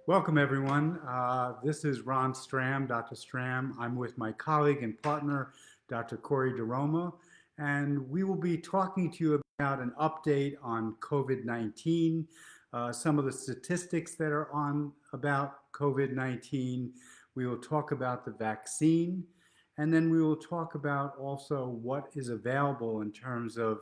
Welcome, everyone. This is Ron Stram, Dr. Stram. I'm with my colleague and partner, Dr. Korey DiRoma, and we will be talking to you about an update on COVID-19, some of the statistics that are on about COVID-19. We will talk about the vaccine, and then we will talk about also what is available in terms of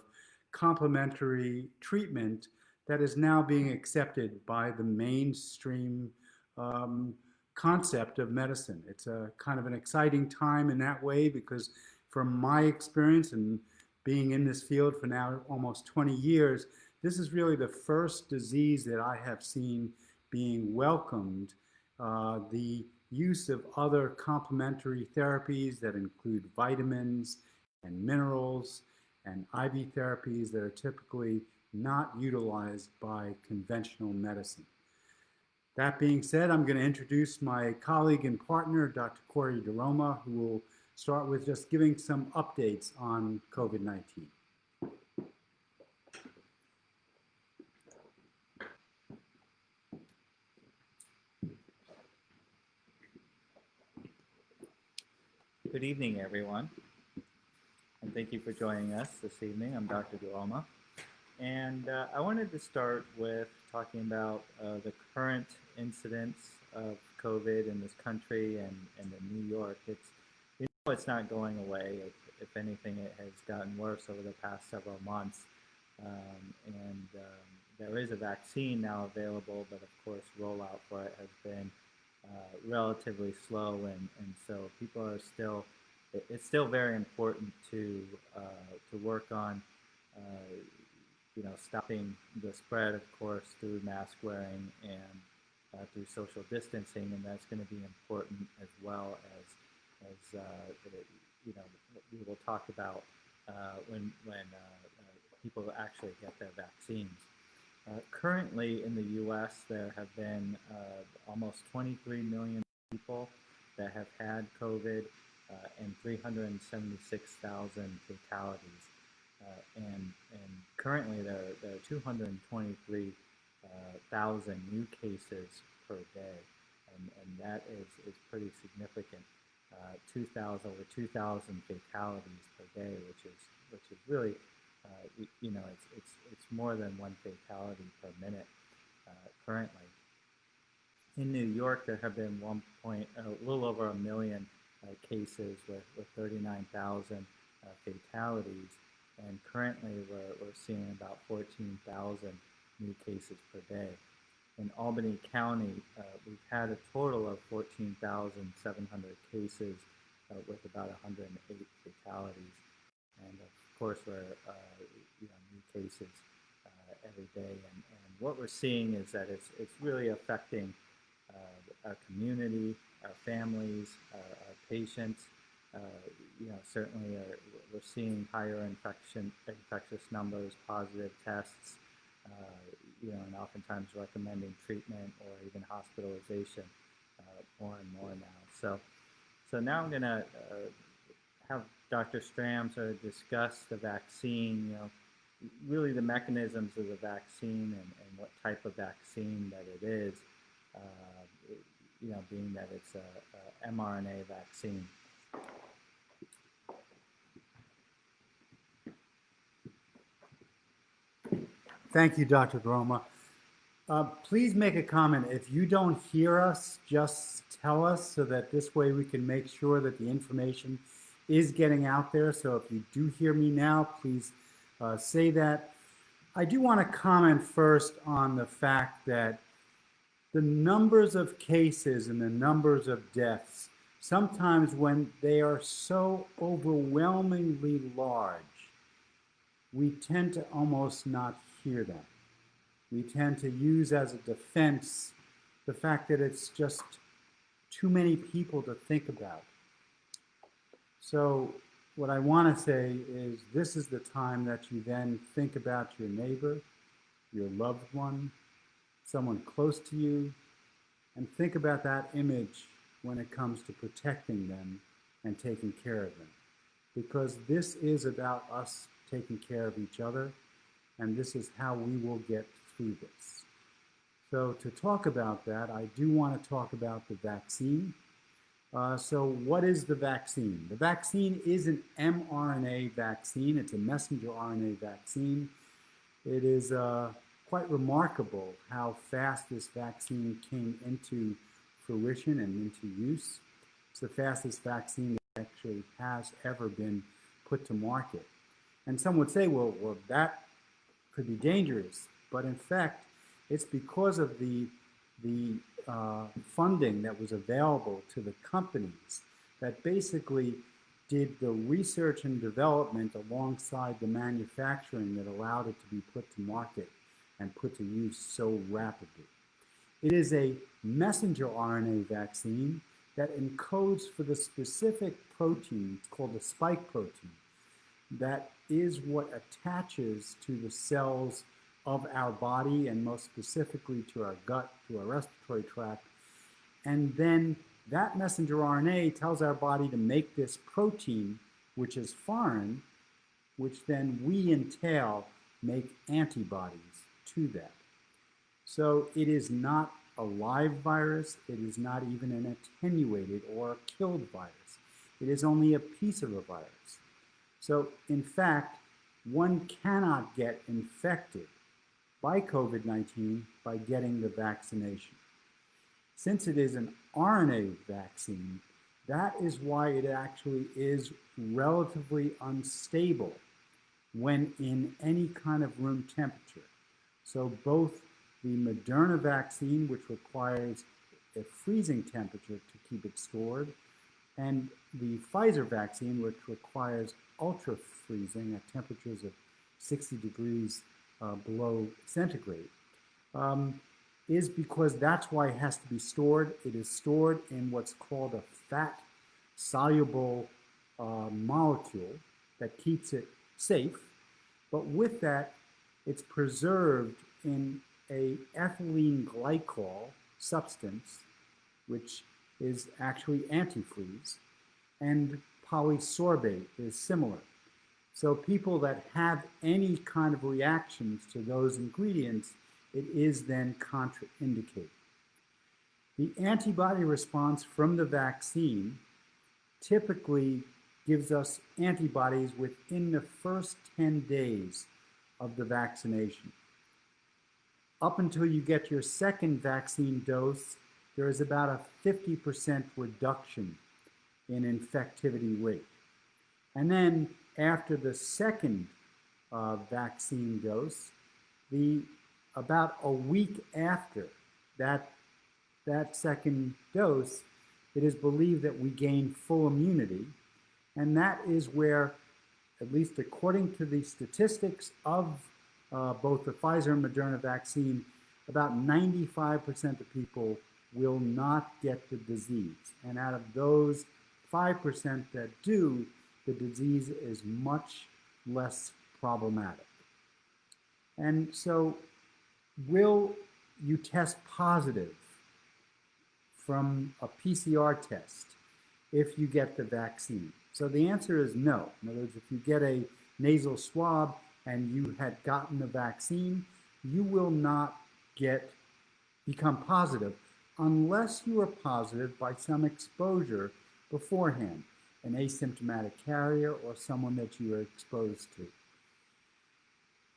complementary treatment that is now being accepted by the mainstream um, concept of medicine. It's a kind of an exciting time in that way because from my experience and being in this field for now almost 20 years, this is really the first disease that I have seen being welcomed. The use of other complementary therapies that include vitamins and minerals and IV therapies that are typically not utilized by conventional medicine. That being said, I'm going to introduce my colleague and partner, Dr. Korey DiRoma, who will start with just giving some updates on COVID-19. Good evening, everyone, and thank you for joining us this evening. I'm Dr. DiRoma, and I wanted to start with talking about the current incidence of COVID in this country and in New York. It's not going away. If anything, it has gotten worse over the past several months, and there is a vaccine now available, but of course, rollout for it has been relatively slow, and so people are still. It's still very important to work on, stopping the spread, of course, through mask wearing and through social distancing, and that's going to be important as well as we will talk about when people actually get their vaccines. Currently in the U.S., there have been almost 23 million people that have had COVID and 376,000 fatalities. And currently there are 223,000 new cases per day, and that is pretty significant. Over 2,000 fatalities per day, which is really it's more than one fatality per minute currently. In New York, there have been a little over 1 million cases with 39,000 fatalities, and currently we're seeing about 14,000 new cases per day. In Albany County, we've had a total of 14,700 cases with about 108 fatalities, and of course we're new cases every day. And what we're seeing is that it's really affecting our community, our families, our patients. Certainly we're seeing higher infectious numbers, positive tests, and oftentimes recommending treatment or even hospitalization more and more now. So now I'm going to have Dr. Stram sort of discuss the vaccine, really the mechanisms of the vaccine and what type of vaccine that it is, being that it's a mRNA vaccine. Thank you, Dr. DiRoma. Please make a comment. If you don't hear us, just tell us so that this way we can make sure that the information is getting out there. So if you do hear me now, please say that. I do want to comment first on the fact that the numbers of cases and the numbers of deaths, sometimes when they are so overwhelmingly large, we tend to almost not hear them. We tend to use as a defense the fact that it's just too many people to think about. So what I want to say is this is the time that you then think about your neighbor, your loved one, someone close to you, and think about that image when it comes to protecting them and taking care of them. Because this is about us taking care of each other, and this is how we will get through this. So to talk about that, I do want to talk about the vaccine. So what is the vaccine? The vaccine is an mRNA vaccine. It's a messenger RNA vaccine. It is quite remarkable how fast this vaccine came into fruition and into use. It's the fastest vaccine that actually has ever been put to market. And some would say, well, that could be dangerous. But in fact, it's because of the funding that was available to the companies that basically did the research and development alongside the manufacturing that allowed it to be put to market and put to use so rapidly. It is a messenger RNA vaccine that encodes for the specific protein, it's called the spike protein, that is what attaches to the cells of our body and most specifically to our gut, to our respiratory tract. And then that messenger RNA tells our body to make this protein, which is foreign, which then we entail make antibodies to that. So it is not a live virus. It is not even an attenuated or a killed virus. It is only a piece of a virus. So in fact, one cannot get infected by COVID-19 by getting the vaccination. Since it is an RNA vaccine, that is why it actually is relatively unstable when in any kind of room temperature. So both the Moderna vaccine, which requires a freezing temperature to keep it stored, and the Pfizer vaccine, which requires ultra freezing at temperatures of 60 degrees below centigrade, is because that's why it has to be stored. It is stored in what's called a fat soluble molecule that keeps it safe. But with that, it's preserved in a ethylene glycol substance, which is actually antifreeze, and polysorbate is similar. So people that have any kind of reactions to those ingredients, it is then contraindicated. The antibody response from the vaccine typically gives us antibodies within the first 10 days of the vaccination. Up until you get your second vaccine dose, there is about a 50% reduction in infectivity rate. And then after the second vaccine dose, about a week after that second dose, it is believed that we gain full immunity. And that is where, at least according to the statistics of both the Pfizer and Moderna vaccine, about 95% of people will not get the disease. And out of those 5% that do, the disease is much less problematic. And so, will you test positive from a PCR test if you get the vaccine? So the answer is no. In other words, if you get a nasal swab and you had gotten the vaccine, you will not become positive unless you are positive by some exposure beforehand, an asymptomatic carrier or someone that you are exposed to.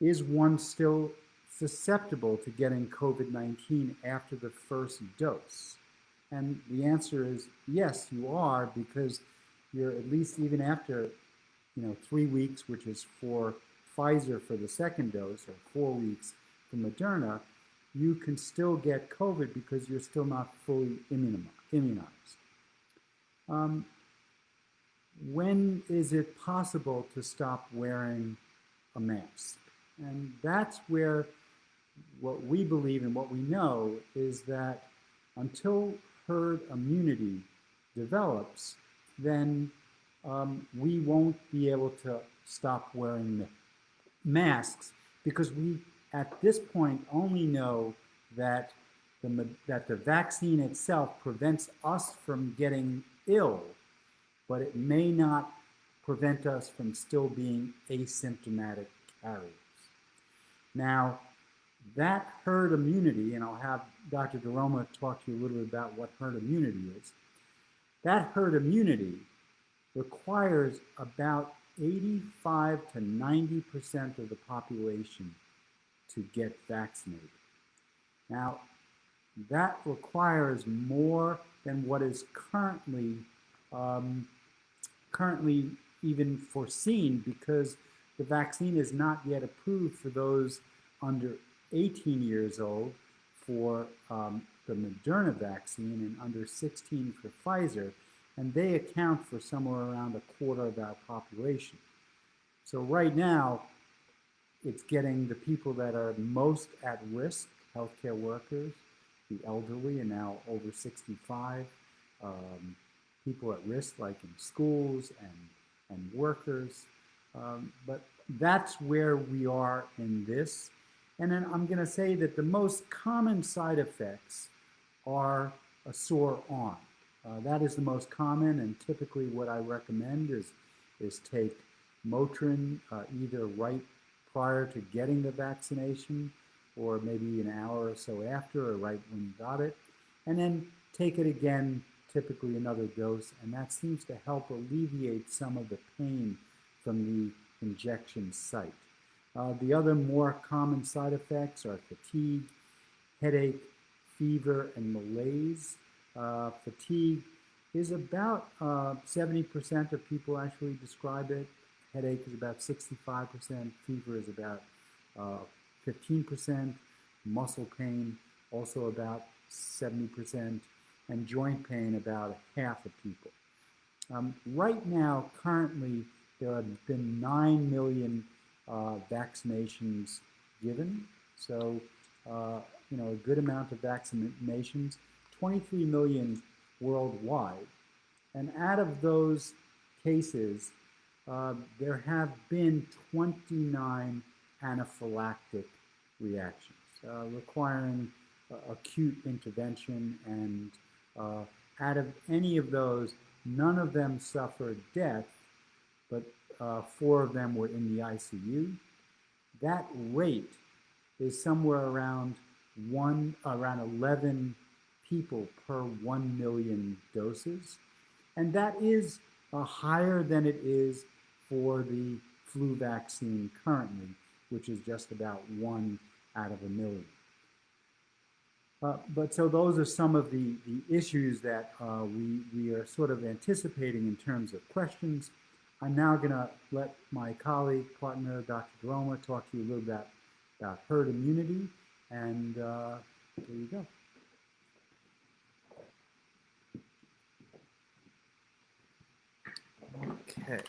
Is one still susceptible to getting COVID-19 after the first dose? And the answer is yes, you are, because you're at least even after 3 weeks, which is for Pfizer for the second dose, or 4 weeks for Moderna, you can still get COVID because you're still not fully immunized. When is it possible to stop wearing a mask? And that's where what we believe and what we know is that until herd immunity develops, then we won't be able to stop wearing masks, because we, at this point, only know that the vaccine itself prevents us from getting ill, but it may not prevent us from still being asymptomatic carriers. Now, That herd immunity, and I'll have Dr. DiRoma talk to you a little bit about what herd immunity is. That herd immunity requires about 85 to 90% of the population to get vaccinated. Now, that requires more than what is currently even foreseen, because the vaccine is not yet approved for those under 18 years old for the Moderna vaccine and under 16 for Pfizer, and they account for somewhere around a quarter of our population. So right now, it's getting the people that are most at risk, healthcare workers, the elderly, and now over 65, people at risk like in schools and workers. But that's where we are in this. And then I'm going to say that the most common side effects are a sore arm. That is the most common, and typically what I recommend is take Motrin either right prior to getting the vaccination, or maybe an hour or so after, or right when you got it, and then take it again, typically another dose, and that seems to help alleviate some of the pain from the injection site. The other more common side effects are fatigue, headache, fever, and malaise. Fatigue is about 70% of people actually describe it. Headache is about 65%. Fever is about 15%. Muscle pain also about 70%. And joint pain about half of people. Right now, currently, there have been 9 million vaccinations given. So, a good amount of vaccinations, 23 million worldwide. And out of those cases, there have been 29 anaphylactic reactions requiring acute intervention, and out of any of those, none of them suffered death, but 4 of them were in the ICU. That rate is somewhere around 11 people per 1 million doses, and that is higher than it is for the flu vaccine currently, which is just about 1 out of 1 million. But so those are some of the issues that we are sort of anticipating in terms of questions. I'm now going to let my colleague, partner, Dr. DiRoma, talk to you a little bit about herd immunity, and there you go. Okay.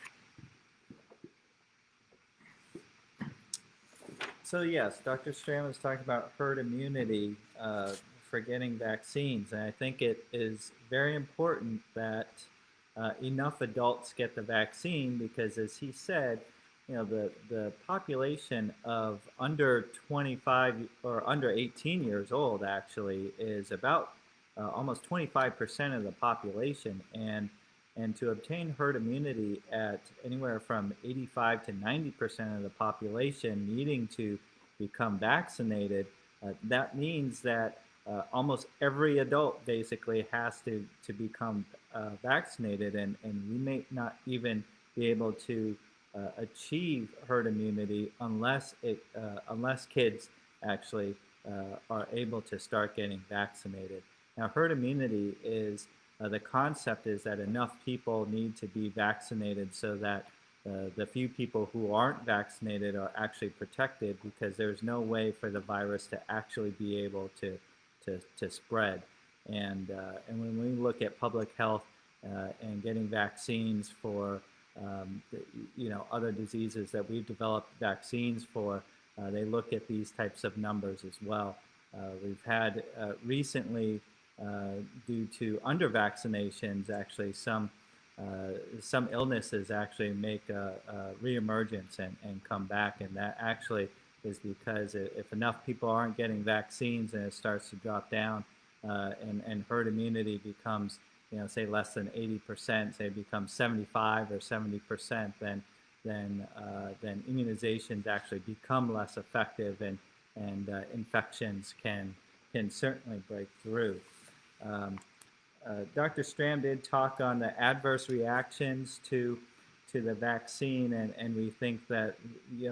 So yes, Dr. Stram was talking about herd immunity for getting vaccines, and I think it is very important that enough adults get the vaccine, because as he said, the population of under 25 or under 18 years old actually is about almost 25% of the population, and to obtain herd immunity at anywhere from 85 to 90% of the population needing to become vaccinated, that means that almost every adult basically has to become vaccinated, and we may not even be able to achieve herd immunity unless kids actually are able to start getting vaccinated. Now, herd immunity is the concept is that enough people need to be vaccinated so that the few people who aren't vaccinated are actually protected, because there's no way for the virus to actually be able to spread. And when we look at public health and getting vaccines for other diseases that we've developed vaccines for, they look at these types of numbers as well. We've had recently, due to under vaccinations, actually some illnesses actually make a reemergence and come back, and that actually is because if enough people aren't getting vaccines and it starts to drop down, and herd immunity becomes, say less than 80%, say it becomes 75 or 70%, then immunizations actually become less effective, and and infections can certainly break through. Dr. Stram did talk on the adverse reactions to the vaccine, and we think that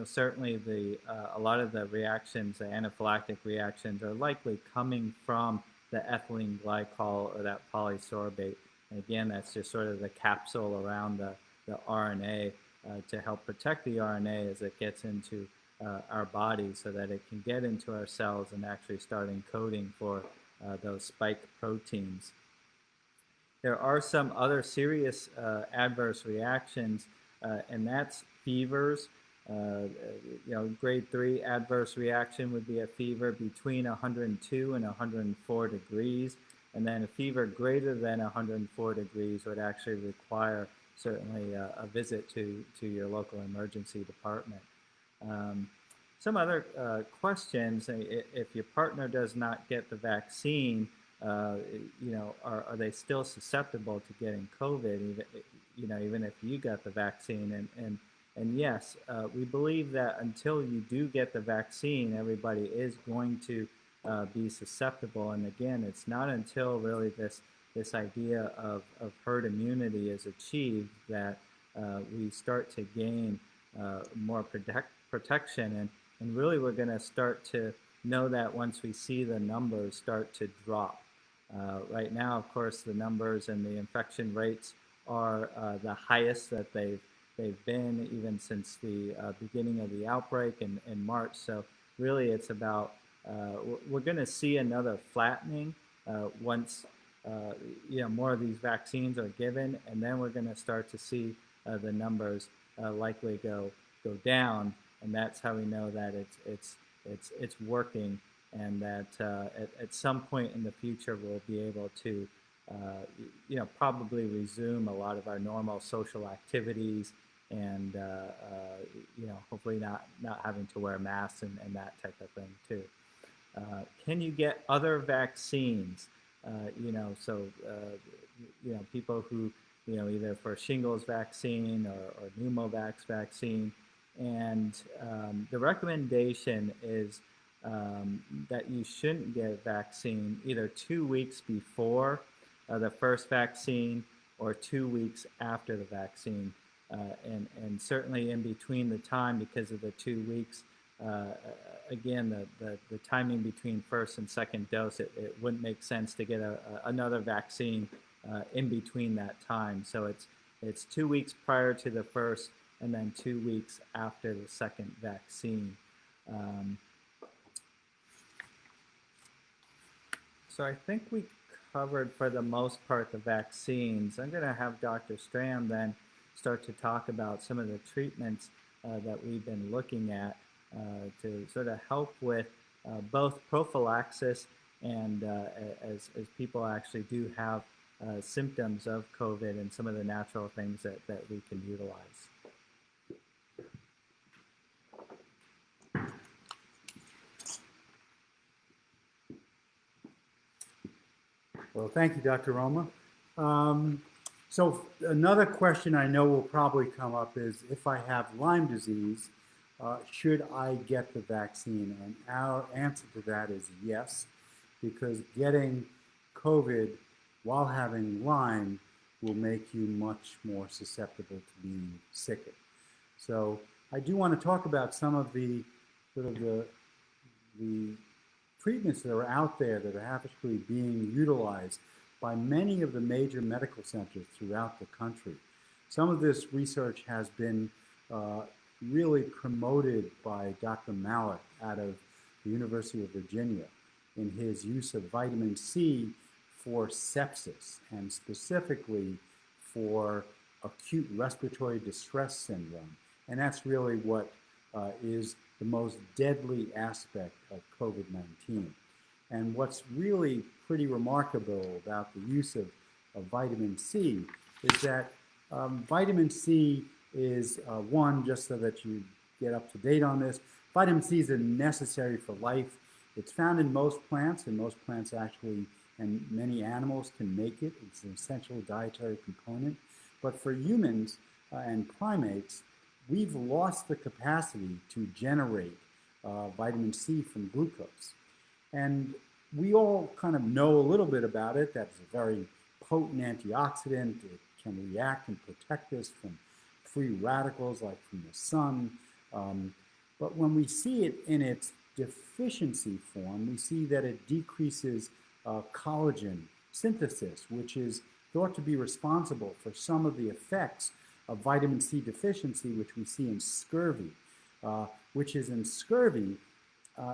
certainly a lot of the reactions, the anaphylactic reactions, are likely coming from the ethylene glycol or that polysorbate. And again, that's just sort of the capsule around the RNA to help protect the RNA as it gets into our body, so that it can get into our cells and actually start encoding for those spike proteins. There are some other serious adverse reactions, and that's fevers. Grade 3 adverse reaction would be a fever between 102 and 104 degrees, and then a fever greater than 104 degrees would actually require certainly a visit to your local emergency department. Some other questions: if your partner does not get the vaccine, are they still susceptible to getting COVID, even if you got the vaccine? And yes, we believe that until you do get the vaccine, everybody is going to be susceptible. And again, it's not until really this idea of herd immunity is achieved that we start to gain more protection. And really, we're going to start to know that once we see the numbers start to drop. Right now, of course, the numbers and the infection rates are the highest that they've been even since the beginning of the outbreak in March. So really, it's about we're going to see another flattening once more of these vaccines are given, and then we're going to start to see the numbers likely go down, and that's how we know that it's working, and that at some point in the future we'll be able to probably resume a lot of our normal social activities, and hopefully not having to wear masks and that type of thing too. Can you get other vaccines? People who either for shingles vaccine or pneumovax vaccine, and the recommendation is that you shouldn't get a vaccine either 2 weeks before the first vaccine or 2 weeks after the vaccine, and certainly in between the time, because of the 2 weeks. Again, the timing between first and second dose, it wouldn't make sense to get another vaccine in between that time. So it's 2 weeks prior to the first, and then 2 weeks after the second vaccine. So I think we covered, for the most part, the vaccines. I'm going to have Dr. Stram then start to talk about some of the treatments that we've been looking at to sort of help with both prophylaxis and as people actually do have symptoms of COVID, and some of the natural things that we can utilize. Well, thank you, Dr. Roma. So another question I know will probably come up is, if I have Lyme disease, should I get the vaccine? And our answer to that is yes, because getting COVID while having Lyme will make you much more susceptible to being sicker. So I do want to talk about some of the treatments that are out there that are actually being utilized by many of the major medical centers throughout the country. Some of this research has been really promoted by Dr. Malik out of the University of Virginia in his use of vitamin C for sepsis, and specifically for acute respiratory distress syndrome. And that's really what is the most deadly aspect of COVID-19. And what's really pretty remarkable about the use of vitamin C is that vitamin C is one, just so that you get up to date on this, vitamin C is necessary for life. It's found in most plants, and most plants actually, and many animals can make it. It's an essential dietary component. But for humans and primates, we've lost the capacity to generate vitamin C from glucose. And we all kind of know a little bit about it. That's a very potent antioxidant. It can react and protect us from free radicals like from the sun. But when we see it in its deficiency form, we see that it decreases collagen synthesis, which is thought to be responsible for some of the effects of vitamin C deficiency, which we see in scurvy,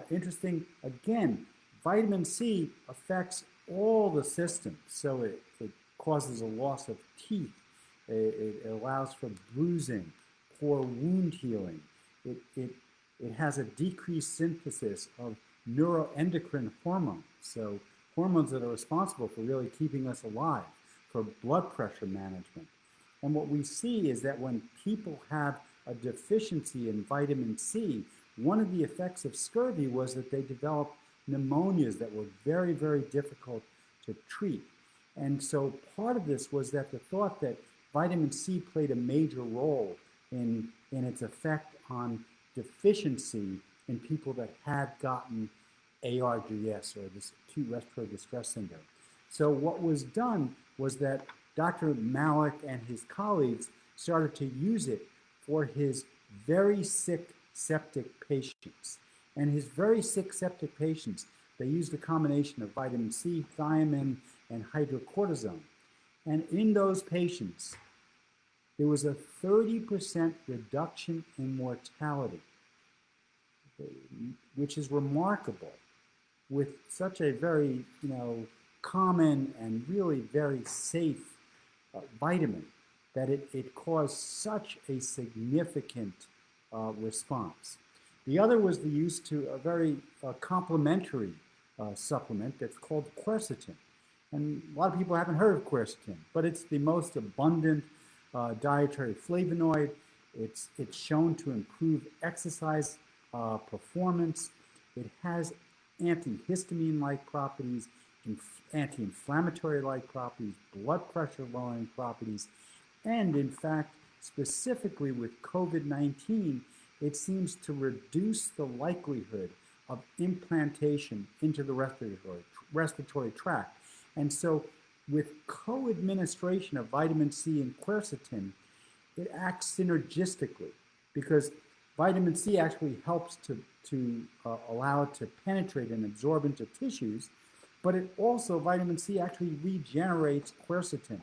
interesting, again, vitamin C affects all the systems. So it causes a loss of teeth. It allows for bruising, poor wound healing. It has a decreased synthesis of neuroendocrine hormones. So hormones that are responsible for really keeping us alive, for blood pressure management. And what we see is that when people have a deficiency in vitamin C, one of the effects of scurvy was that they developed pneumonias that were very, very difficult to treat. And so part of this was that the thought that vitamin C played a major role in its effect on deficiency in people that had gotten ARDS, or this acute respiratory distress syndrome. So what was done was that Dr. Malik and his colleagues started to use it for his very sick septic patients. And his very sick septic patients, they used a combination of vitamin C, thiamine, and hydrocortisone. And in those patients, there was a 30% reduction in mortality, which is remarkable with such a very, common and really very safe vitamin, that it caused such a significant response. The other was the use to a very complementary supplement that's called quercetin. And a lot of people haven't heard of quercetin, but it's the most abundant dietary flavonoid. It's shown to improve exercise performance. It has antihistamine-like properties, anti-inflammatory-like properties, blood pressure-lowering properties, and in fact, specifically with COVID-19, it seems to reduce the likelihood of implantation into the respiratory tract. And so with co-administration of vitamin C and quercetin, it acts synergistically because vitamin C actually helps to allow it to penetrate and absorb into tissues, but vitamin C actually regenerates quercetin,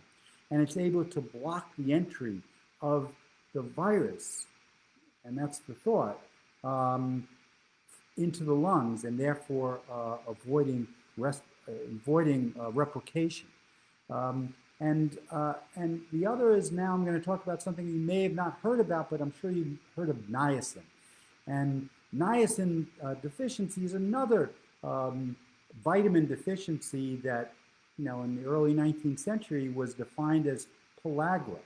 and it's able to block the entry of the virus, and that's the thought, into the lungs, and therefore avoiding replication. And the other is, now I'm going to talk about something you may have not heard about, but I'm sure you've heard of niacin. And niacin deficiency is another vitamin deficiency that, in the early 19th century was defined as pellagra.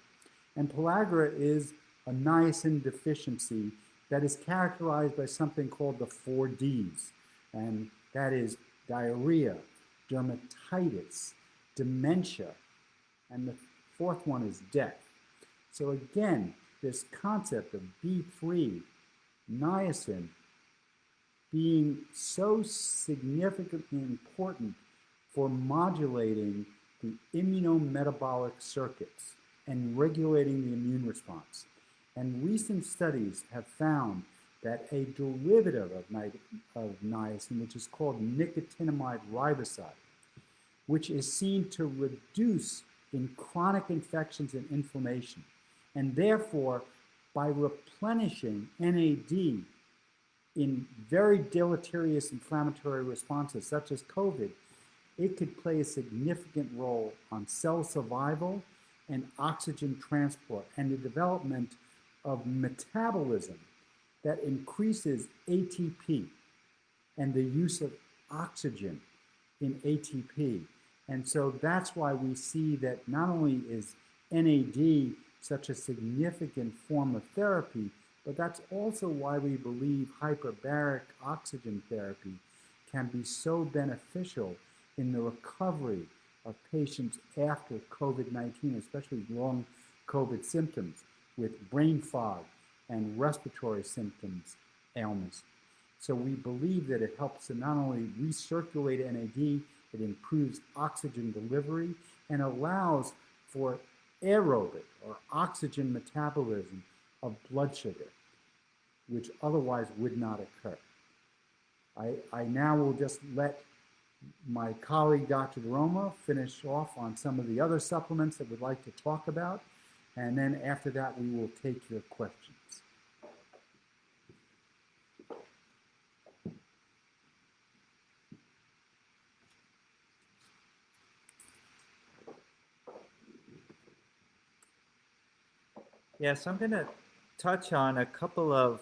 And pellagra is a niacin deficiency that is characterized by something called the 4 Ds. And that is diarrhea, dermatitis, dementia, and the fourth one is death. So again, this concept of B3, niacin, being so significantly important for modulating the immunometabolic circuits and regulating the immune response. And recent studies have found that a derivative of niacin, which is called nicotinamide riboside, which is seen to reduce in chronic infections and inflammation. And therefore, by replenishing NAD in very deleterious inflammatory responses, such as COVID, it could play a significant role on cell survival and oxygen transport and the development of metabolism that increases ATP and the use of oxygen in ATP. And so that's why we see that not only is NAD such a significant form of therapy, but that's also why we believe hyperbaric oxygen therapy can be so beneficial in the recovery of patients after COVID-19, especially long COVID symptoms with brain fog and respiratory symptoms, ailments. So we believe that it helps to not only recirculate NAD, it improves oxygen delivery and allows for aerobic or oxygen metabolism of blood sugar, which otherwise would not occur. I now will just let my colleague, Dr. DiRoma, finish off on some of the other supplements that we'd like to talk about. And then after that, we will take your questions. Yes, I'm going to touch on a couple of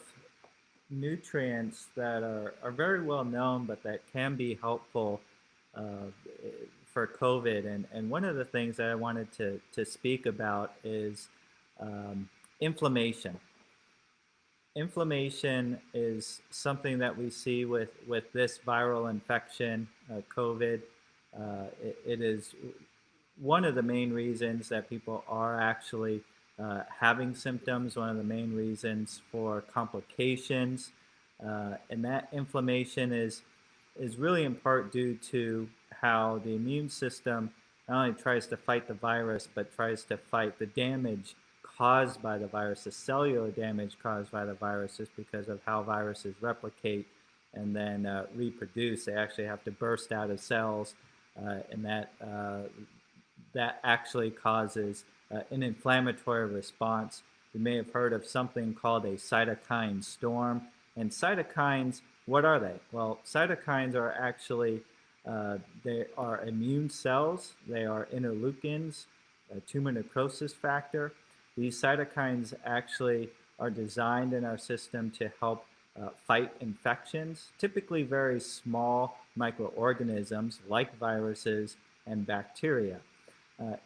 nutrients that are very well known, but that can be helpful for COVID. And one of the things that I wanted to speak about is inflammation. Inflammation is something that we see with this viral infection, COVID. It is one of the main reasons that people are actually having symptoms, one of the main reasons for complications. And that inflammation is really in part due to how the immune system not only tries to fight the virus, but tries to fight the damage caused by the virus, the cellular damage caused by the virus, just because of how viruses replicate and then reproduce. They actually have to burst out of cells, and that actually causes an inflammatory response. You may have heard of something called a cytokine storm. And cytokines, what are they? Well, cytokines are actually, they are immune cells. They are interleukins, a tumor necrosis factor. These cytokines actually are designed in our system to help fight infections, typically very small microorganisms like viruses and bacteria.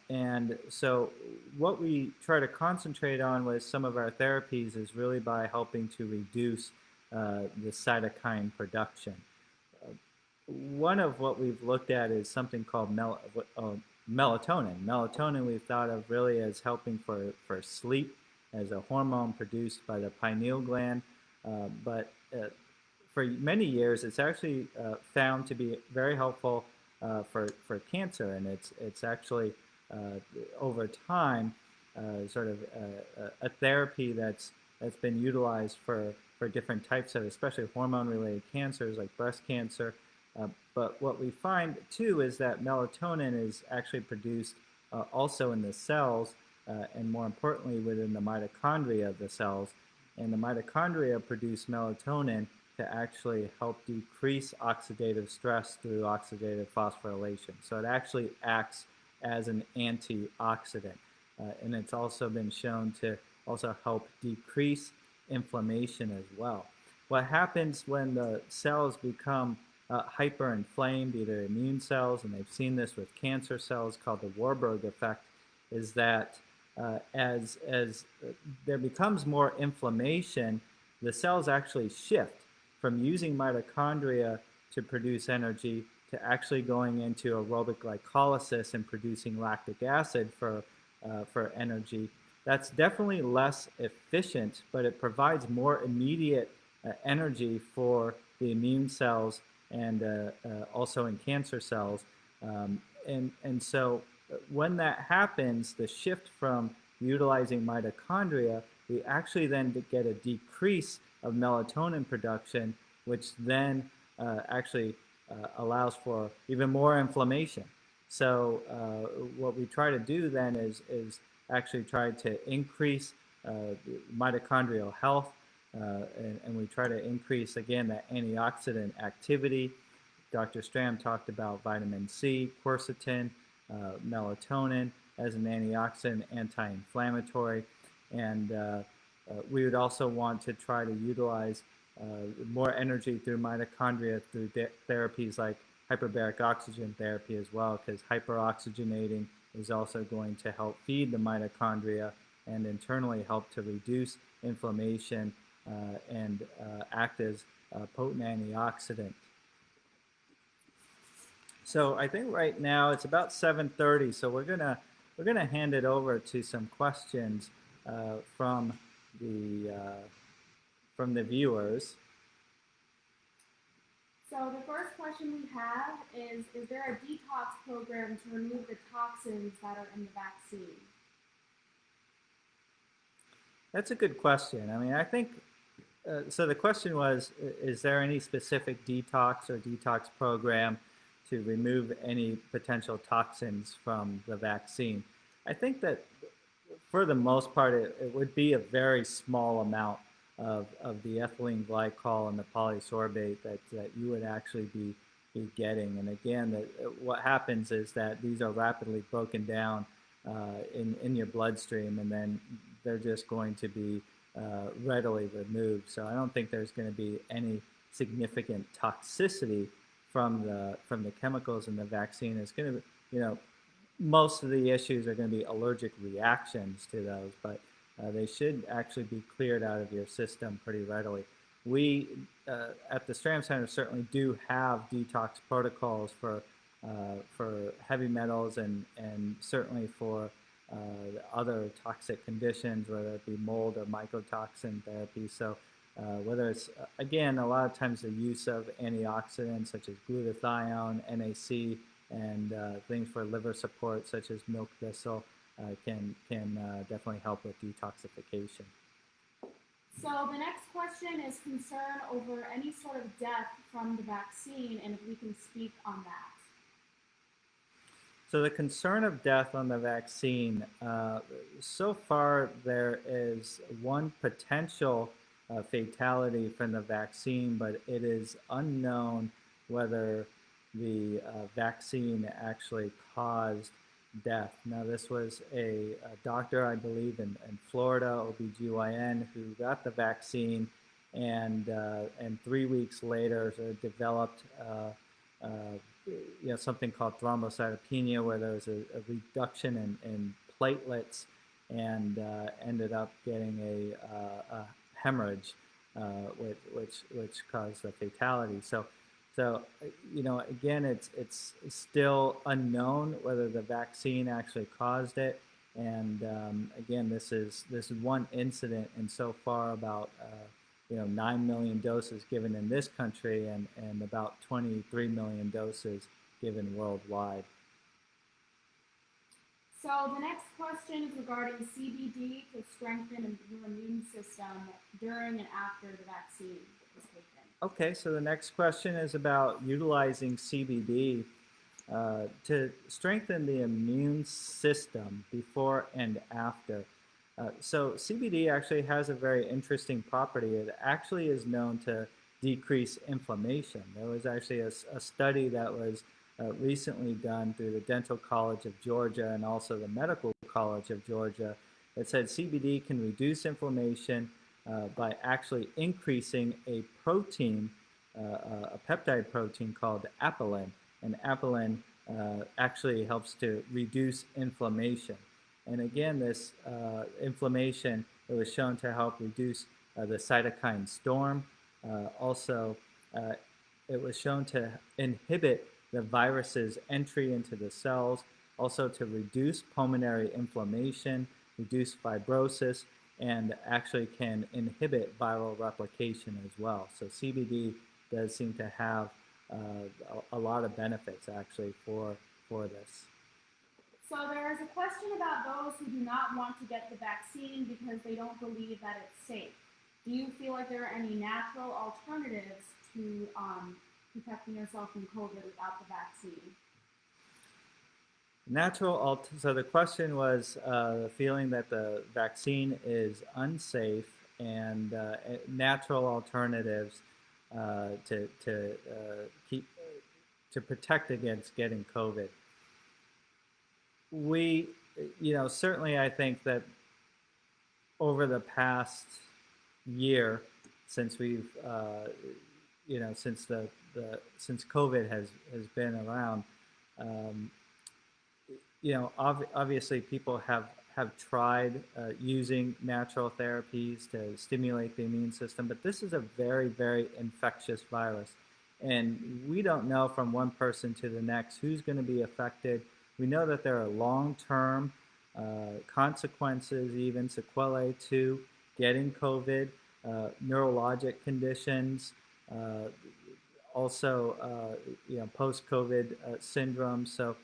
And so what we try to concentrate on with some of our therapies is really by helping to reduce the cytokine production. One of what we've looked at is something called melatonin. Melatonin we've thought of really as helping for sleep, as a hormone produced by the pineal gland. But for many years, it's actually found to be very helpful for cancer, and it's actually over time sort of a therapy that's been utilized for different types of, especially hormone-related cancers like breast cancer. But what we find too is that melatonin is actually produced also in the cells, and more importantly within the mitochondria of the cells. And the mitochondria produce melatonin to actually help decrease oxidative stress through oxidative phosphorylation. So it actually acts as an antioxidant. And it's also been shown to also help decrease inflammation as well. What happens when the cells become hyperinflamed, either immune cells, and they've seen this with cancer cells called the Warburg effect, is that as there becomes more inflammation, the cells actually shift from using mitochondria to produce energy to actually going into aerobic glycolysis and producing lactic acid for energy. That's definitely less efficient, but it provides more immediate energy for the immune cells and also in cancer cells. And so when that happens, the shift from utilizing mitochondria, we actually then get a decrease of melatonin production, which then actually allows for even more inflammation. So what we try to do then is actually try to increase mitochondrial health, and we try to increase, again, that antioxidant activity. Dr. Stram talked about vitamin C, quercetin, melatonin as an antioxidant, anti-inflammatory, and we would also want to try to utilize more energy through mitochondria through therapies like hyperbaric oxygen therapy as well, because hyperoxygenating is also going to help feed the mitochondria and internally help to reduce inflammation and act as a potent antioxidant. So I think right now it's about 7:30, so we're gonna hand it over to some questions from the viewers. So the first question we have is there a detox program to remove the toxins that are in the vaccine? That's a good question. I mean, I think, so the question was, is there any specific detox or detox program to remove any potential toxins from the vaccine? I think that for the most part, it would be a very small amount of the ethylene glycol and the polysorbate that you would actually be getting. And again, what happens is that these are rapidly broken down in your bloodstream, and then they're just going to be readily removed. So I don't think there's going to be any significant toxicity from the chemicals in the vaccine. It's going to be, most of the issues are going to be allergic reactions to those, but they should actually be cleared out of your system pretty readily. We at the Stram Center certainly do have detox protocols for heavy metals and certainly for other toxic conditions, whether it be mold or mycotoxin therapy. So whether it's, again, a lot of times the use of antioxidants such as glutathione, NAC, and things for liver support such as milk thistle can definitely help with detoxification. So the next question is concern over any sort of death from the vaccine, and if we can speak on that. So the concern of death on the vaccine, so far there is one potential fatality from the vaccine, but it is unknown whether the vaccine actually caused death. Now, this was a doctor, I believe, in Florida, OBGYN, who got the vaccine and 3 weeks later developed something called thrombocytopenia, where there was a reduction in platelets and ended up getting a hemorrhage, which caused the fatality. So again, it's still unknown whether the vaccine actually caused it. And again, this is one incident, and so far about 9 million doses given in this country and about 23 million doses given worldwide. So the next question is regarding CBD to strengthen your immune system during and after the vaccine is taken. Okay, so the next question is about utilizing CBD to strengthen the immune system before and after. So CBD actually has a very interesting property. It actually is known to decrease inflammation. There was actually a study that was recently done through the Dental College of Georgia and also the Medical College of Georgia that said CBD can reduce inflammation by actually increasing a protein, a peptide protein called apelin. And apelin actually helps to reduce inflammation. And again, this inflammation, it was shown to help reduce the cytokine storm. Also, it was shown to inhibit the virus's entry into the cells, also to reduce pulmonary inflammation, reduce fibrosis, and actually can inhibit viral replication as well. So CBD does seem to have a lot of benefits actually for this. So there is a question about those who do not want to get the vaccine because they don't believe that it's safe. Do you feel like there are any natural alternatives to protecting yourself from COVID without the vaccine? So the question was the feeling that the vaccine is unsafe and natural alternatives to protect against getting COVID. We, certainly I think that over the past year, since we've, since COVID has been around, obviously people have tried using natural therapies to stimulate the immune system, but this is a very, very infectious virus. And we don't know from one person to the next who's going to be affected. We know that there are long-term consequences, even sequelae to getting COVID, neurologic conditions, also post-COVID syndrome. So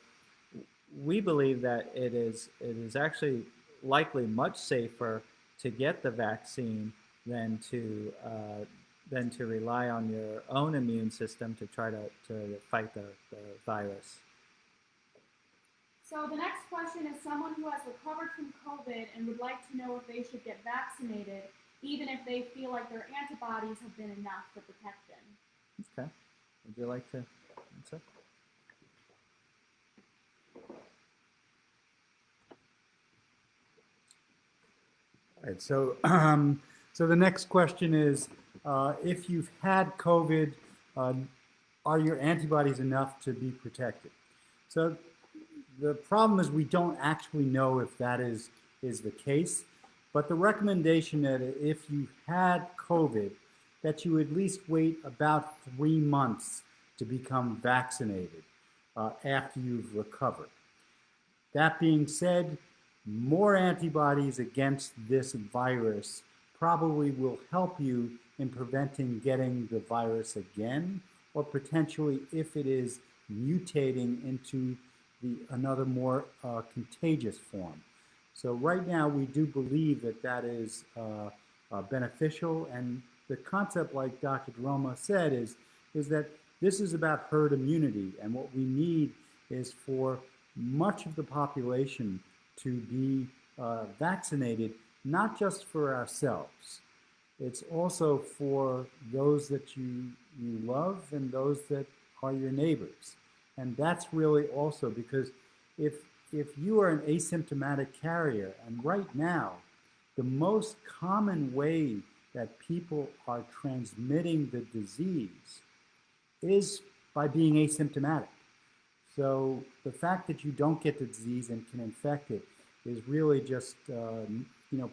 we believe that it is actually likely much safer to get the vaccine than to rely on your own immune system to try to fight the virus. So the next question is someone who has recovered from COVID and would like to know if they should get vaccinated, even if they feel like their antibodies have been enough to protect them. Okay. Would you like to answer? All right, so, so the next question is, if you've had COVID, are your antibodies enough to be protected? So the problem is we don't actually know if that is the case, but the recommendation that if you had COVID, that you at least wait about 3 months to become vaccinated after you've recovered. That being said, more antibodies against this virus probably will help you in preventing getting the virus again, or potentially if it is mutating into another more contagious form. So right now we do believe that that is beneficial, and the concept, like Dr. DiRoma said, is that this is about herd immunity, and what we need is for much of the population to be vaccinated, not just for ourselves. It's also for those that you love and those that are your neighbors. And that's really also because if you are an asymptomatic carrier, and right now, the most common way that people are transmitting the disease is by being asymptomatic. So the fact that you don't get the disease and can infect it is really just,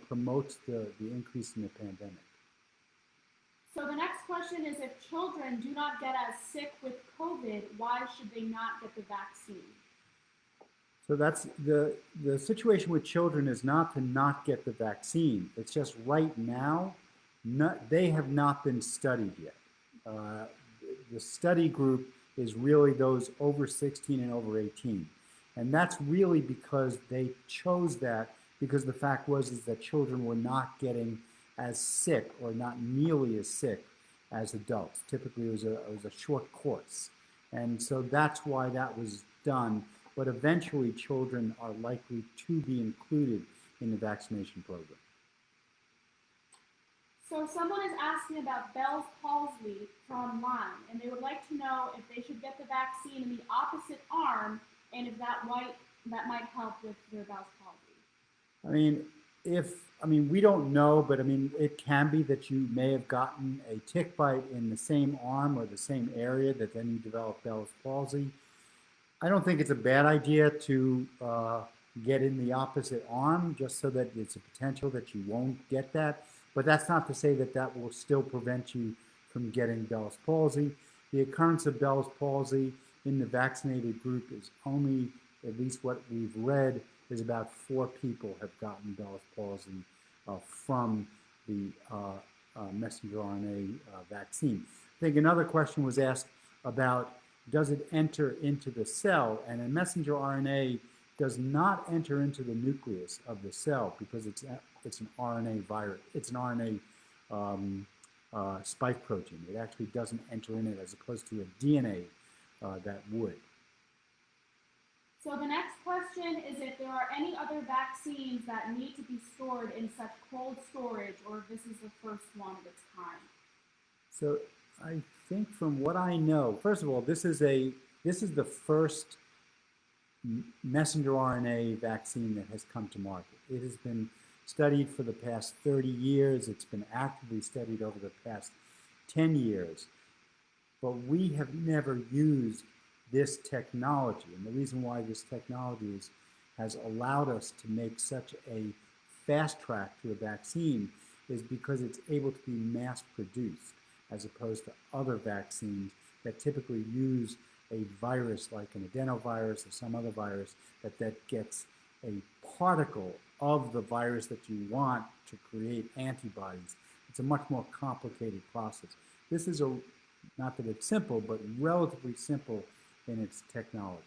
promotes the increase in the pandemic. So the next question is, if children do not get as sick with COVID, why should they not get the vaccine? So that's the situation with children is not to not get the vaccine. It's just right now, they have not been studied yet. The study group is really those over 16 and over 18. And that's really because they chose that because the fact is that children were not getting as sick or not nearly as sick as adults. Typically it was a short course. And so that's why that was done. But eventually children are likely to be included in the vaccination program. So someone is asking about Bell's palsy from Lyme, and they would like to know if they should get the vaccine in the opposite arm, and if that might help with their Bell's palsy. We don't know, but it can be that you may have gotten a tick bite in the same arm or the same area that then you develop Bell's palsy. I don't think it's a bad idea to get in the opposite arm just so that it's a potential that you won't get that. But that's not to say that that will still prevent you from getting Bell's palsy. The occurrence of Bell's palsy in the vaccinated group is only, at least what we've read, is about 4 people have gotten Bell's palsy from the messenger RNA vaccine. I think another question was asked about, does it enter into the cell? And a messenger RNA does not enter into the nucleus of the cell because it's an RNA virus. It's an RNA spike protein. It actually doesn't enter in it as opposed to a DNA that would. So the next question is if there are any other vaccines that need to be stored in such cold storage, or if this is the first one of its kind. So I think from what I know, first of all, this is the first messenger RNA vaccine that has come to market. It has been studied for the past 30 years. It's been actively studied over the past 10 years. But we have never used this technology. And the reason why this technology has allowed us to make such a fast track to a vaccine is because it's able to be mass produced, as opposed to other vaccines that typically use a virus like an adenovirus or some other virus that gets a particle of the virus that you want to create antibodies. It's a much more complicated process. This is not that it's simple, but relatively simple in its technology.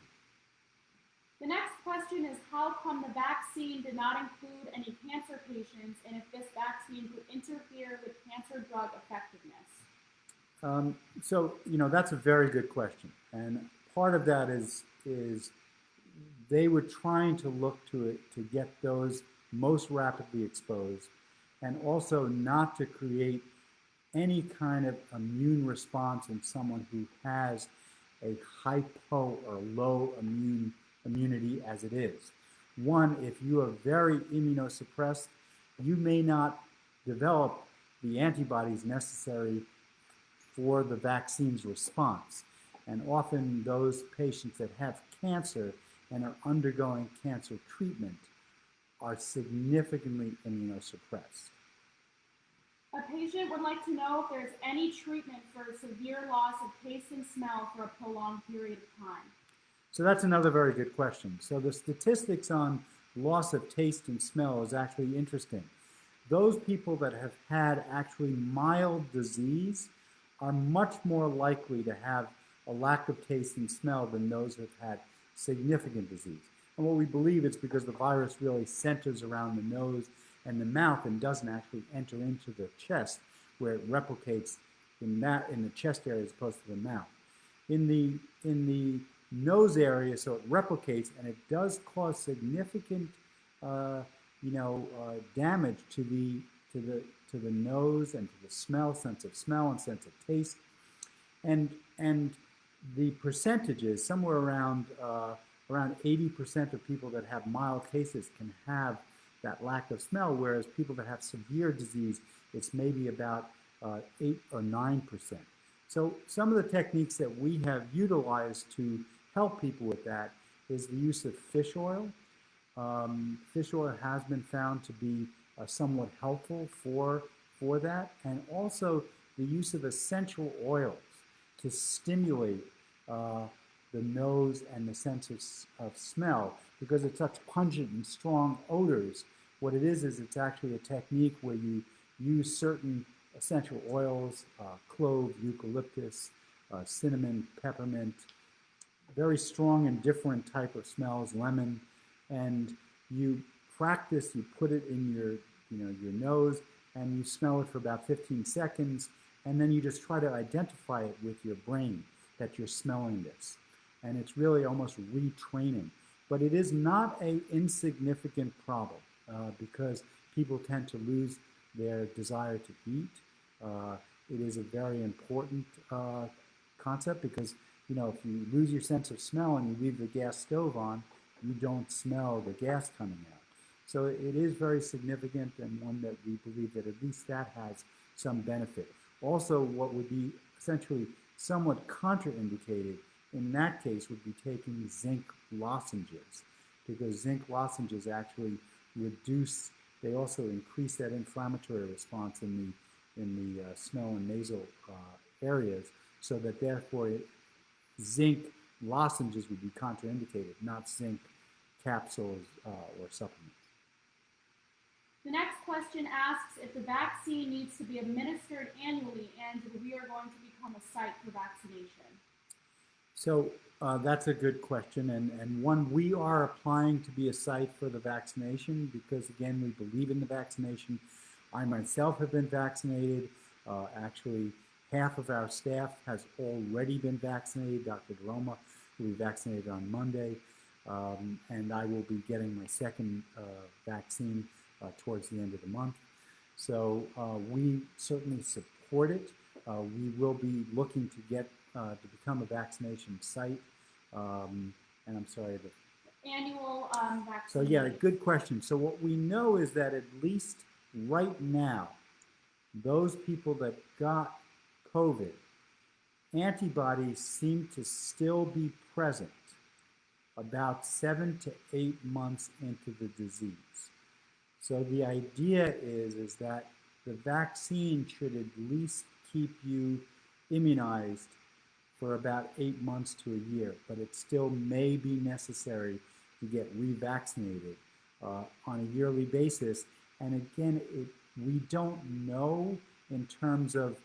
The next question is, how come the vaccine did not include any cancer patients, and if this vaccine could interfere with cancer drug effectiveness? So, that's a very good question. And part of that is they were trying to look to it to get those most rapidly exposed, and also not to create any kind of immune response in someone who has a hypo or low immunity as it is. One, if you are very immunosuppressed, you may not develop the antibodies necessary for the vaccine's response. And often those patients that have cancer and are undergoing cancer treatment are significantly immunosuppressed. A patient would like to know if there's any treatment for severe loss of taste and smell for a prolonged period of time. So that's another very good question. So the statistics on loss of taste and smell is actually interesting. Those people that have had actually mild disease are much more likely to have a lack of taste and smell than those who have had significant disease. And what we believe is because the virus really centers around the nose and the mouth and doesn't actually enter into the chest, where it replicates in the chest area as opposed to the mouth. In the nose area, so it replicates, and it does cause significant damage to the nose and to the sense of smell and sense of taste. And the percentages, somewhere around 80% of people that have mild cases can have that lack of smell, whereas people that have severe disease, it's maybe about 8 or 9%. So some of the techniques that we have utilized to help people with that is the use of fish oil. Fish oil has been found to be somewhat helpful for that, and also the use of essential oils to stimulate the nose and the sense of smell, because it's such pungent and strong odors. What it is it's actually a technique where you use certain essential oils, clove, eucalyptus, cinnamon, peppermint, very strong and different type of smells, lemon, and you practice, you put it in your nose, and you smell it for about 15 seconds, and then you just try to identify it with your brain that you're smelling this. And it's really almost retraining. But it is not an insignificant problem because people tend to lose their desire to eat. It is a very important concept because, if you lose your sense of smell and you leave the gas stove on, you don't smell the gas coming out. So it is very significant, and one that we believe that at least that has some benefit. Also, what would be essentially somewhat contraindicated in that case would be taking zinc lozenges, because zinc lozenges actually they also increase that inflammatory response in the smell and nasal areas, so that therefore zinc lozenges would be contraindicated, not zinc capsules or supplements. The next question asks if the vaccine needs to be administered annually and if we are going to become a site for vaccination. So that's a good question, and one we are applying to be a site for the vaccination because, again, we believe in the vaccination. I myself have been vaccinated. Actually, half of our staff has already been vaccinated. Dr. DiRoma will be vaccinated on Monday, and I will be getting my second vaccine towards the end of the month. So we certainly support it. We will be looking to get to become a vaccination site. And I'm sorry. Annual vaccination. So yeah, good question. So what we know is that at least right now, those people that got COVID, antibodies seem to still be present about 7 to 8 months into the disease. So the idea is that the vaccine should at least keep you immunized for about 8 months to a year, but it still may be necessary to get revaccinated on a yearly basis. And again, we don't know in terms of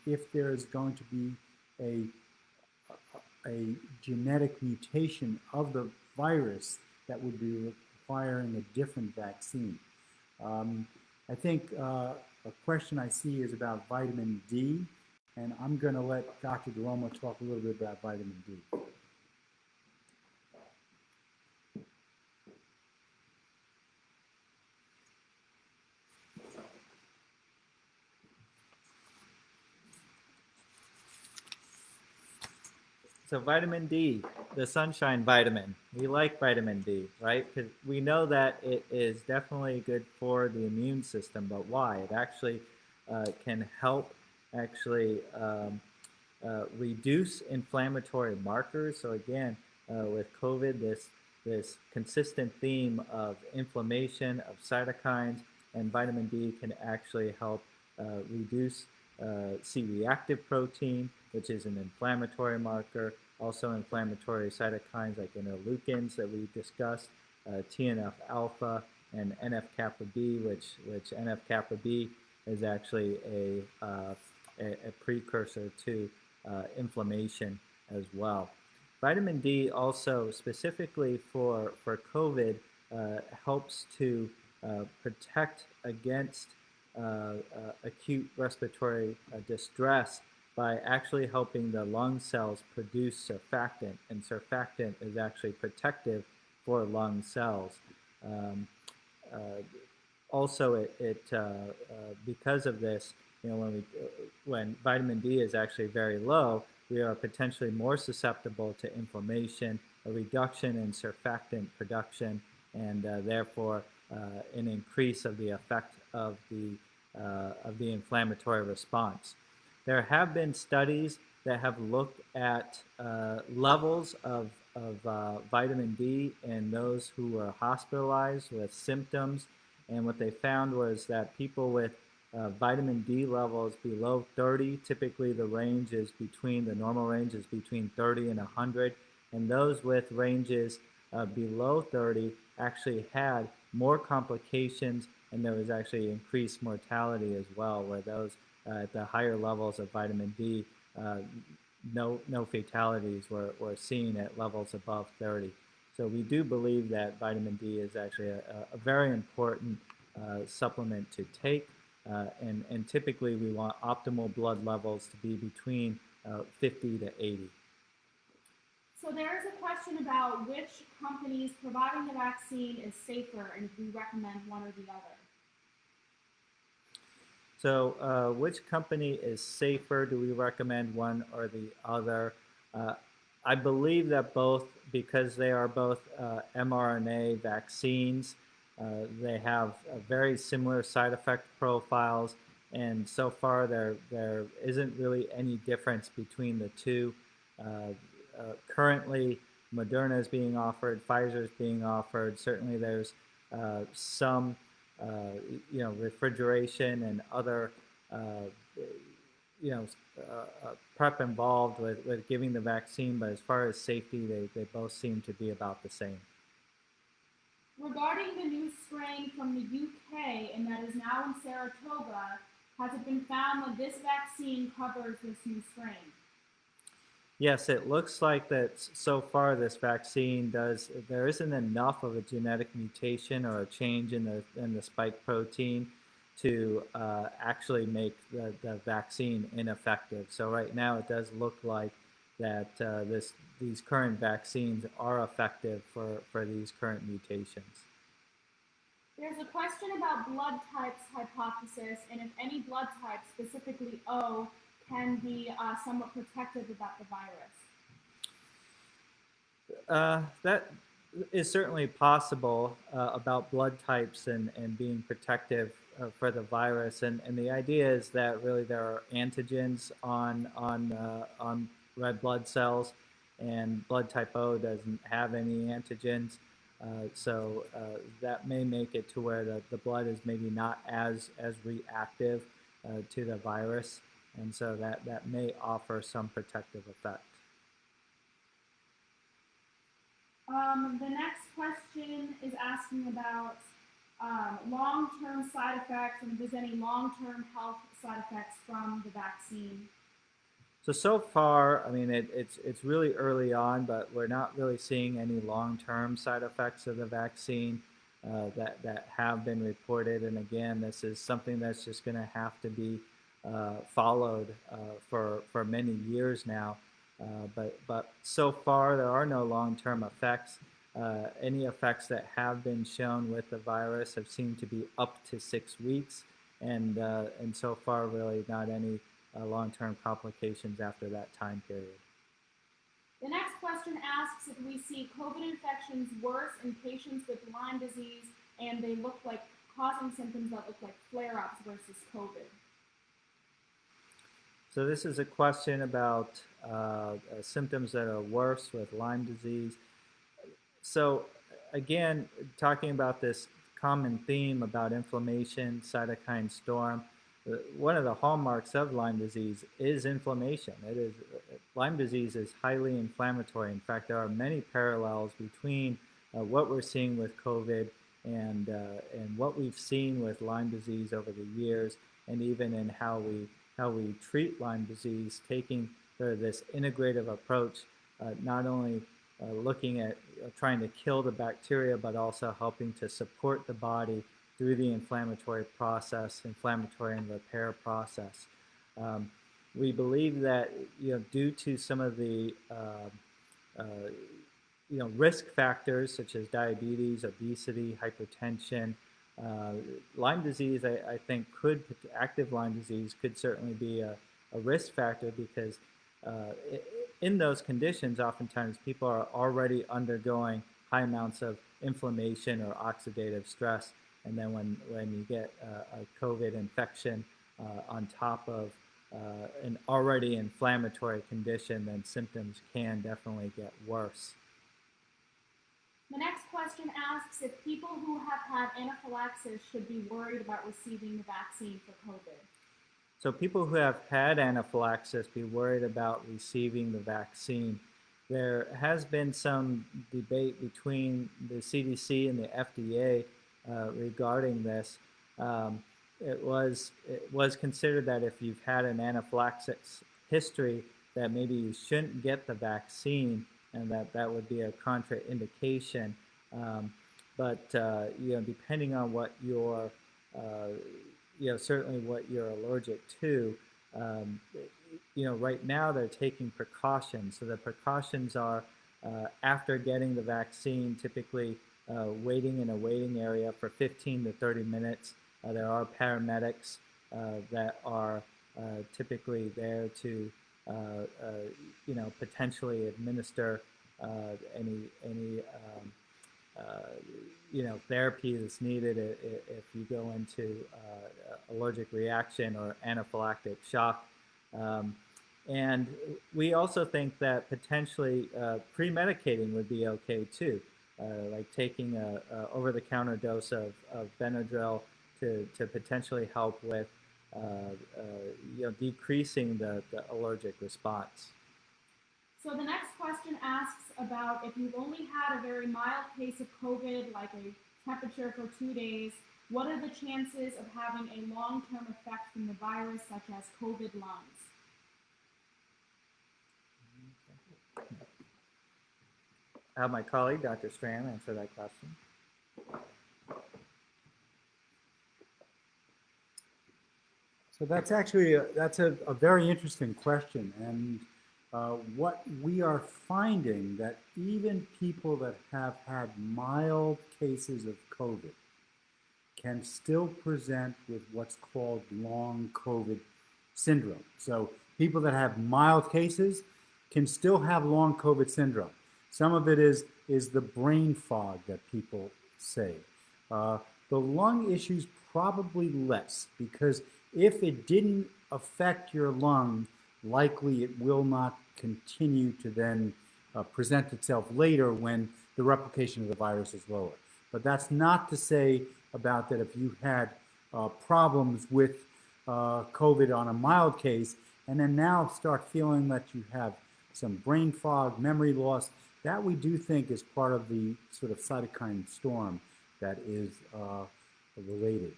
if there is going to be a genetic mutation of the virus that would be requiring a different vaccine. I think a question I see is about vitamin D, and I'm going to let Dr. DiRoma talk a little bit about vitamin D. So vitamin D, the sunshine vitamin. We like vitamin D, right? Because we know that it is definitely good for the immune system, but why? It actually can help actually reduce inflammatory markers. So again, with COVID, this consistent theme of inflammation, of cytokines, and vitamin D can actually help reduce C-reactive protein, which is an inflammatory marker, also inflammatory cytokines like interleukins that we discussed, TNF-alpha and NF-kappa B, which NF-kappa B is actually a precursor to inflammation as well. Vitamin D also specifically for COVID helps to protect against acute respiratory distress by actually helping the lung cells produce surfactant, and surfactant is actually protective for lung cells. Also, because of this, you know, when vitamin D is actually very low, we are potentially more susceptible to inflammation, a reduction in surfactant production, and therefore an increase of the effect of the inflammatory response. There have been studies that have looked at levels of vitamin D in those who were hospitalized with symptoms, and what they found was that people with vitamin D levels below 30, typically the normal range is between 30 and 100, and those with ranges below 30 actually had more complications, and there was actually increased mortality as well, where those at the higher levels of vitamin D, no fatalities were seen at levels above 30. So we do believe that vitamin D is actually a very important supplement to take, and typically we want optimal blood levels to be between 50 to 80. So there is a question about which companies providing the vaccine is safer, and if we recommend one or the other. So which company is safer? Do we recommend one or the other? I believe that both, because they are both mRNA vaccines, they have very similar side effect profiles, and so far there isn't really any difference between the two. Currently, Moderna is being offered, Pfizer is being offered. Certainly there's some refrigeration and other prep involved with giving the vaccine, but as far as safety, they both seem to be about the same. Regarding the new strain from the UK and that is now in Saratoga, has it been found that this vaccine covers this new strain? Yes, it looks like that so far this vaccine there isn't enough of a genetic mutation or a change in the spike protein to actually make the vaccine ineffective. So right now it does look like that these current vaccines are effective for these current mutations. There's a question about blood types hypothesis, and if any blood type, specifically O, can be somewhat protective about the virus. That is certainly possible about blood types and being protective for the virus. And the idea is that really there are antigens on red blood cells, and blood type O doesn't have any antigens. So that may make it to where the blood is maybe not as reactive to the virus. And so that may offer some protective effect. The next question is asking about long-term side effects, and if there's any long-term health side effects from the vaccine? So far, I mean, it's really early on, but we're not really seeing any long-term side effects of the vaccine that have been reported. And again, this is something that's just going to have to be followed for many years now. But so far, there are no long-term effects. Any effects that have been shown with the virus have seemed to be up to 6 weeks, and so far, really not any long-term complications after that time period. The next question asks if we see COVID infections worse in patients with Lyme disease and they look like causing symptoms that look like flare-ups versus COVID. So this is a question about symptoms that are worse with Lyme disease. So again, talking about this common theme about inflammation, cytokine storm, one of the hallmarks of Lyme disease is inflammation. Lyme disease is highly inflammatory. In fact, there are many parallels between what we're seeing with COVID and what we've seen with Lyme disease over the years, and even in how we treat Lyme disease, taking this integrative approach, not only looking at trying to kill the bacteria, but also helping to support the body through the inflammatory and repair process. We believe that due to some of the risk factors such as diabetes, obesity, hypertension, Lyme disease, I think active Lyme disease could certainly be a risk factor because in those conditions, oftentimes people are already undergoing high amounts of inflammation or oxidative stress. And then when you get a COVID infection on top of an already inflammatory condition, then symptoms can definitely get worse. The next question asks if people who have had anaphylaxis should be worried about receiving the vaccine for COVID. So people who have had anaphylaxis be worried about receiving the vaccine. There has been some debate between the CDC and the FDA regarding this. It was considered that if you've had an anaphylaxis history, that maybe you shouldn't get the vaccine, and that would be a contraindication. But depending on what your certainly what you're allergic to, right now they're taking precautions. So the precautions are after getting the vaccine, typically waiting in a waiting area for 15 to 30 minutes. There are paramedics that are typically there to potentially administer any therapy that's needed if you go into allergic reaction or anaphylactic shock. And we also think that potentially pre-medicating would be okay too, like taking a over-the-counter dose of Benadryl to potentially help with decreasing the allergic response. So the next question asks about if you've only had a very mild case of COVID, like a temperature for 2 days, what are the chances of having a long-term effect from the virus, such as COVID lungs? I'll have my colleague, Dr. Stram, answer that question. So that's actually a very interesting question, and what we are finding that even people that have had mild cases of COVID can still present with what's called long COVID syndrome. So people that have mild cases can still have long COVID syndrome. Some of it is the brain fog that people say. The lung issues probably less, because if it didn't affect your lung, likely it will not continue to then present itself later when the replication of the virus is lower. But that's not to say about that if you had problems with COVID on a mild case, and then now start feeling that you have some brain fog, memory loss, that we do think is part of the sort of cytokine storm that is related.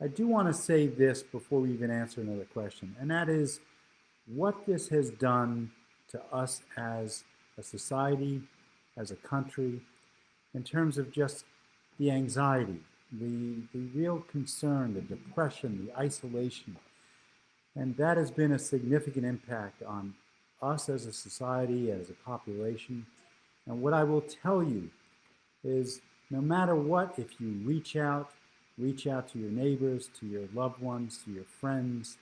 I do want to say this before we even answer another question, and that is what this has done to us as a society, as a country, in terms of just the anxiety, the real concern, the depression, the isolation. And that has been a significant impact on us as a society, as a population. And what I will tell you is no matter what, if you reach out to your neighbors, to your loved ones, to your friends,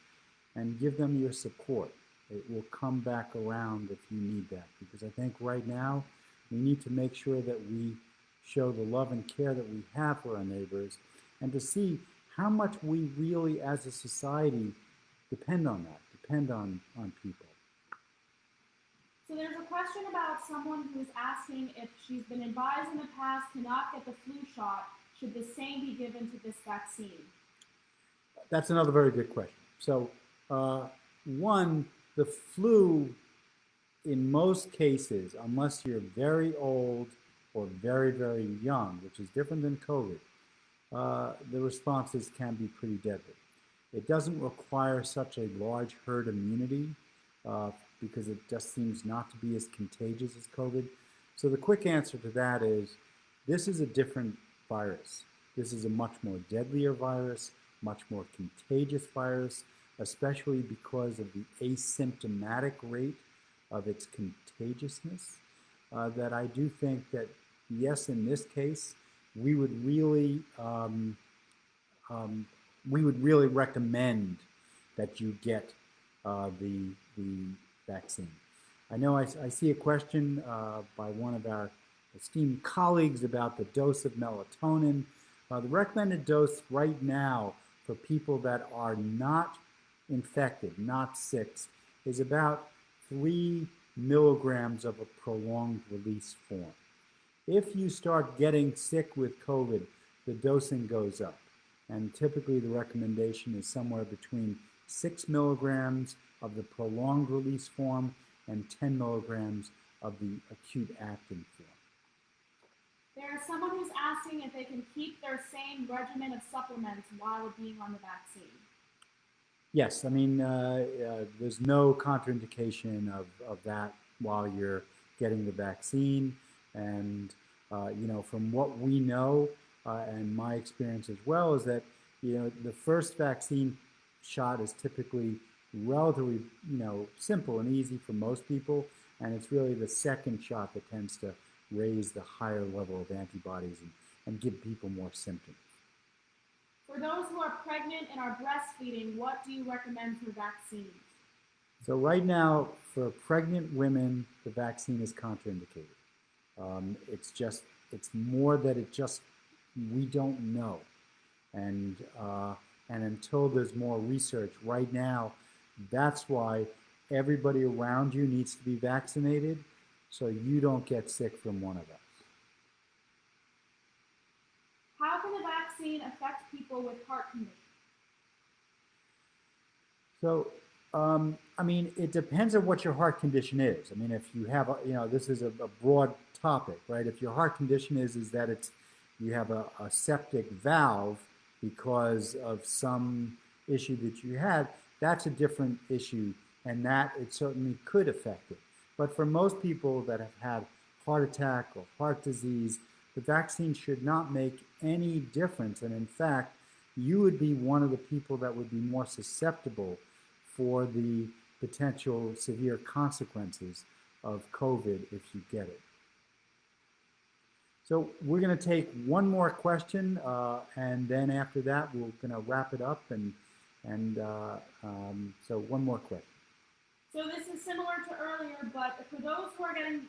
and give them your support. It will come back around if you need that. Because I think right now, we need to make sure that we show the love and care that we have for our neighbors, and to see how much we really, as a society, depend on that, depend on people. So there's a question about someone who's asking if she's been advised in the past to not get the flu shot. Should the same be given to this vaccine? That's another very good question. So, one, the flu, in most cases, unless you're very old or very, very young, which is different than COVID, the responses can be pretty deadly. It doesn't require such a large herd immunity because it just seems not to be as contagious as COVID. So the quick answer to that is this is a different virus. This is a much more deadlier virus, much more contagious virus, especially because of the asymptomatic rate of its contagiousness, that I do think that, yes, in this case, we would really recommend that you get the vaccine. I know I see a question by one of our esteemed colleagues about the dose of melatonin. The recommended dose right now for people that are not infected, not sick, is about 3 milligrams of a prolonged release form. If you start getting sick with COVID, the dosing goes up. And typically the recommendation is somewhere between 6 milligrams of the prolonged release form and 10 milligrams of the acute acting form. There's someone who's asking if they can keep their same regimen of supplements while being on the vaccine. Yes, I mean, there's no contraindication of that while you're getting the vaccine. And, from what we know, and my experience as well, is that, the first vaccine shot is typically relatively, simple and easy for most people. And it's really the second shot that tends to raise the higher level of antibodies and give people more symptoms. For those who are pregnant and are breastfeeding, what do you recommend for vaccines? So right now, for pregnant women, the vaccine is contraindicated. It's more that we don't know. And until there's more research right now, that's why everybody around you needs to be vaccinated so you don't get sick from one of us. How can the vaccine affect people with heart conditions? So, it depends on what your heart condition is. I mean, if you have, this is a broad topic, right? If your heart condition is that you have a septic valve because of some issue that you had, that's a different issue, and that it certainly could affect it. But for most people that have had heart attack or heart disease, the vaccine should not make any difference. And in fact, you would be one of the people that would be more susceptible for the potential severe consequences of COVID if you get it. So we're going to take one more question, and then after that, we're going to wrap it up. So one more question. So this is similar to earlier, but for those who are getting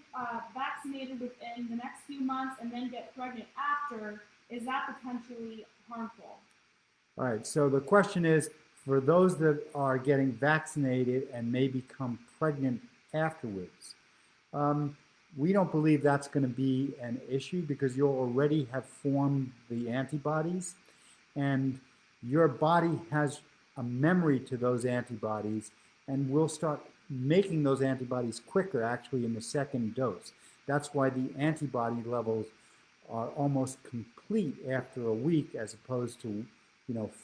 vaccinated within the next few months and then get pregnant after, is that potentially harmful? All right, so the question is, for those that are getting vaccinated and may become pregnant afterwards, we don't believe that's going to be an issue because you'll already have formed the antibodies, and your body has a memory to those antibodies, and we'll start making those antibodies quicker actually in the second dose. That's why the antibody levels are almost complete after a week, as opposed to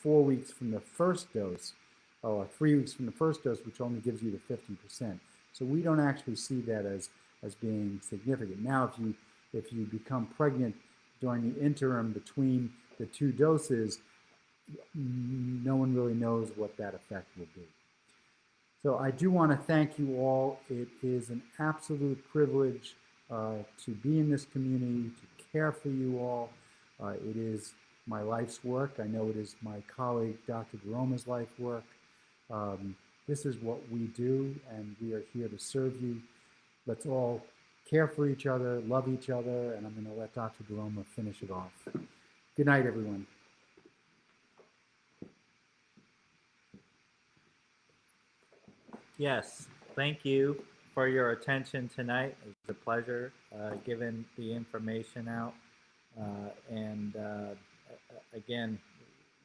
4 weeks from the first dose, or 3 weeks from the first dose, which only gives you the 50%. So we don't actually see that as being significant. Now, if you become pregnant during the interim between the 2 doses, no one really knows what that effect will be. So I do want to thank you all. It is an absolute privilege to be in this community, to care for you all. It is my life's work. I know it is my colleague, Dr. DiRoma's life work. This is what we do, and we are here to serve you. Let's all care for each other, love each other, and I'm going to let Dr. DiRoma finish it off. Good night, everyone. Yes, thank you for your attention tonight. It was a pleasure giving the information out. Again,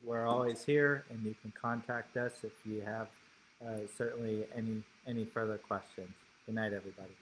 we're always here, and you can contact us if you have certainly any further questions. Good night, everybody.